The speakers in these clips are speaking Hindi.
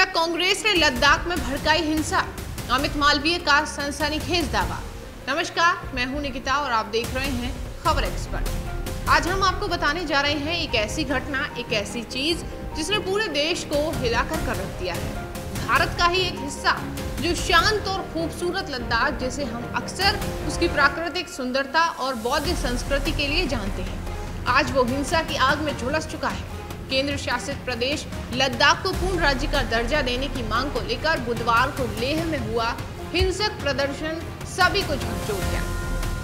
क्या कांग्रेस ने लद्दाख में भड़काई हिंसा? अमित मालवीय का सनसनीखेज दावा। नमस्कार, मैं हूं निकिता और आप देख रहे हैं खबर एक्सपर्ट। आज हम आपको बताने जा रहे हैं एक ऐसी घटना, एक ऐसी चीज जिसने पूरे देश को हिलाकर कर रख दिया है। भारत का ही एक हिस्सा जो शांत और खूबसूरत लद्दाख, जिसे हम अक्सर उसकी प्राकृतिक सुंदरता और बौद्ध संस्कृति के लिए जानते हैं, आज वो हिंसा की आग में झुलस चुका है। केंद्र शासित प्रदेश लद्दाख को पूर्ण राज्य का दर्जा देने की मांग को लेकर बुधवार को लेह में हुआ हिंसक प्रदर्शन सभी को झकझोर गया।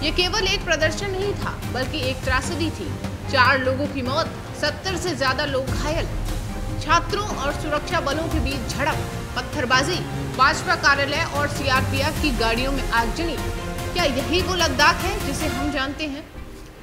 ये केवल एक प्रदर्शन नहीं था, बल्कि एक त्रासदी थी। 4 लोगों की मौत, 70 से ज्यादा लोग घायल, छात्रों और सुरक्षा बलों के बीच झड़प, पत्थरबाजी, भाजपा कार्यालय और सीआरपीएफ की गाड़ियों में आगजनी। क्या यही वो लद्दाख है जिसे हम जानते हैं?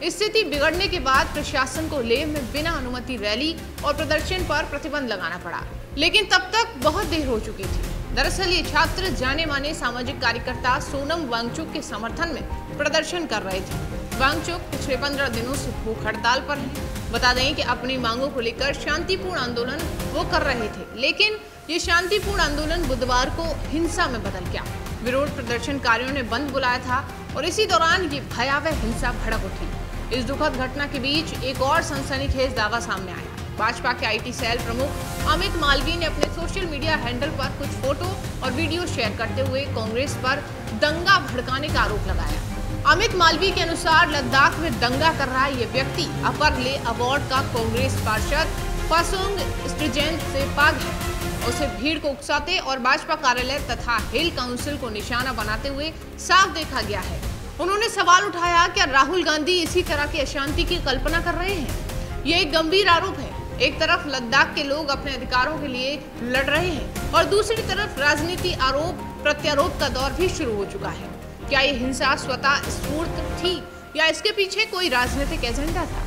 स्थिति बिगड़ने के बाद प्रशासन को लेह में बिना अनुमति रैली और प्रदर्शन पर प्रतिबंध लगाना पड़ा, लेकिन तब तक बहुत देर हो चुकी थी। दरअसल ये छात्र जाने माने सामाजिक कार्यकर्ता सोनम वांगचुक के समर्थन में प्रदर्शन कर रहे थे। वांगचुक पिछले 15 दिनों से भूख हड़ताल पर हैं। बता दें कि अपनी मांगों को लेकर शांतिपूर्ण आंदोलन वो कर रहे थे, लेकिन ये शांतिपूर्ण आंदोलन बुधवार को हिंसा में बदल गया। विरोध प्रदर्शनकारियों ने बंद बुलाया था और इसी दौरान ये भयावह हिंसा भड़क उठी। इस दुखद घटना के बीच एक और सनसनीखेज दावा सामने आया। भाजपा के आईटी सेल प्रमुख अमित मालवीय ने अपने सोशल मीडिया हैंडल पर कुछ फोटो और वीडियो शेयर करते हुए कांग्रेस पर दंगा भड़काने का आरोप लगाया। अमित मालवीय के अनुसार लद्दाख में दंगा कर रहा ये व्यक्ति अपर ले अवार्ड का कांग्रेस पार्षद पासोंग स्ट्रिजेंट से पाग है। उसे भीड़ को उकसाते और भाजपा कार्यालय तथा हिल काउंसिल को निशाना बनाते हुए साफ देखा गया है। उन्होंने सवाल उठाया, क्या राहुल गांधी इसी तरह की अशांति की कल्पना कर रहे हैं? ये एक गंभीर आरोप है। एक तरफ लद्दाख के लोग अपने अधिकारों के लिए लड़ रहे हैं और दूसरी तरफ राजनीति आरोप प्रत्यारोप का दौर भी शुरू हो चुका है। क्या ये हिंसा स्वतः स्फूर्त थी या इसके पीछे कोई राजनीतिक एजेंडा था?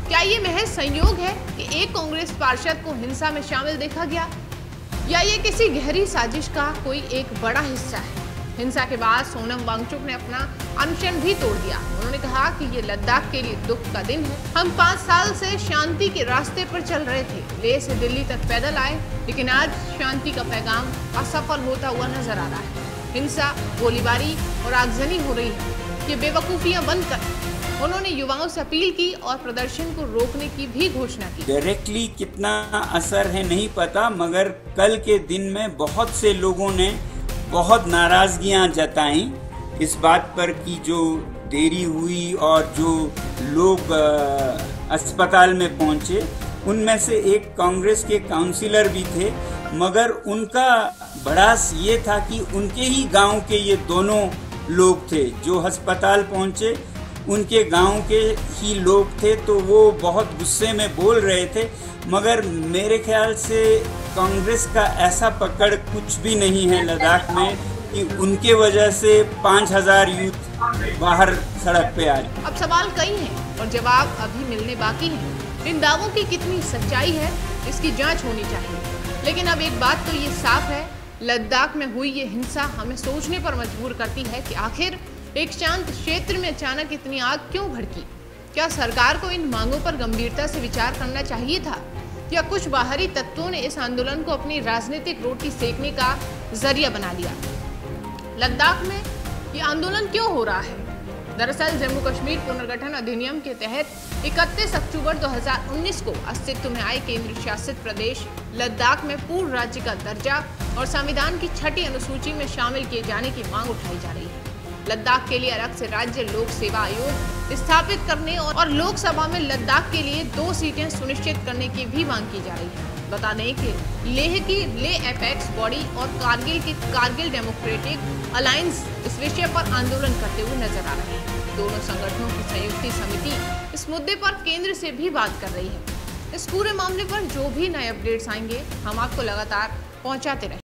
क्या ये महज संयोग है कि एक कांग्रेस पार्षद को हिंसा में शामिल देखा गया, या ये किसी गहरी साजिश का कोई एक बड़ा हिस्सा है? हिंसा के बाद सोनम वांगचुक ने अपना अनशन भी तोड़ दिया। उन्होंने कहा कि ये लद्दाख के लिए दुख का दिन है। हम 5 साल से शांति के रास्ते पर चल रहे थे, लेह से दिल्ली तक पैदल आए, लेकिन आज शांति का पैगाम असफल होता हुआ नजर आ रहा है। हिंसा, गोलीबारी और आगजनी हो रही है। ये बेवकूफियां बंद कर। उन्होंने युवाओं से अपील की और प्रदर्शन को रोकने की भी घोषणा की। डायरेक्टली कितना असर है नहीं पता, मगर कल के दिन में बहुत से लोगों ने बहुत नाराजगियां जताई इस बात पर कि जो देरी हुई और जो लोग अस्पताल में पहुंचे, उनमें से एक कांग्रेस के काउंसिलर भी थे, मगर उनका भड़ास ये था कि उनके ही गांव के ये दोनों लोग थे जो अस्पताल पहुंचे, उनके गांव के ही लोग थे, तो वो बहुत गुस्से में बोल रहे थे। मगर मेरे ख्याल से कांग्रेस का ऐसा पकड़ कुछ भी नहीं है लद्दाख में कि उनके वजह से 5000 यूथ बाहर सड़क पे आ रहे। अब सवाल कई हैं और जवाब अभी मिलने बाकी हैं। इन दावों की कितनी सच्चाई है, इसकी जांच होनी चाहिए। लेकिन अब एक बात तो ये साफ है, लद्दाख में हुई ये हिंसा हमें सोचने पर मजबूर करती है कि आखिर एक शांत क्षेत्र में अचानक इतनी आग क्यों भड़की? क्या सरकार को इन मांगों पर गंभीरता से विचार करना चाहिए था, या कुछ बाहरी तत्वों ने इस आंदोलन को अपनी राजनीतिक रोटी सेकने का जरिया बना लिया? लद्दाख में ये आंदोलन क्यों हो रहा है? दरअसल जम्मू कश्मीर पुनर्गठन अधिनियम के तहत 31 अक्टूबर 2019 को अस्तित्व में आए केंद्र शासित प्रदेश लद्दाख में पूर्ण राज्य का दर्जा और संविधान की 6ठी अनुसूची में शामिल किए जाने की मांग उठाई जा रही है। लद्दाख के लिए अलग से राज्य लोक सेवा आयोग स्थापित करने और लोकसभा में लद्दाख के लिए 2 सीटें सुनिश्चित करने की भी मांग की जा रही है। बता दें कि लेह की लेह एपेक्स बॉडी और कारगिल की कारगिल डेमोक्रेटिक अलायंस इस विषय पर आंदोलन करते हुए नजर आ रहे हैं। दोनों संगठनों की संयुक्त समिति इस मुद्दे पर केंद्र से भी बात कर रही है। इस पूरे मामले पर जो भी नए अपडेट्स आएंगे, हम आपको लगातार पहुंचाते रहेंगे।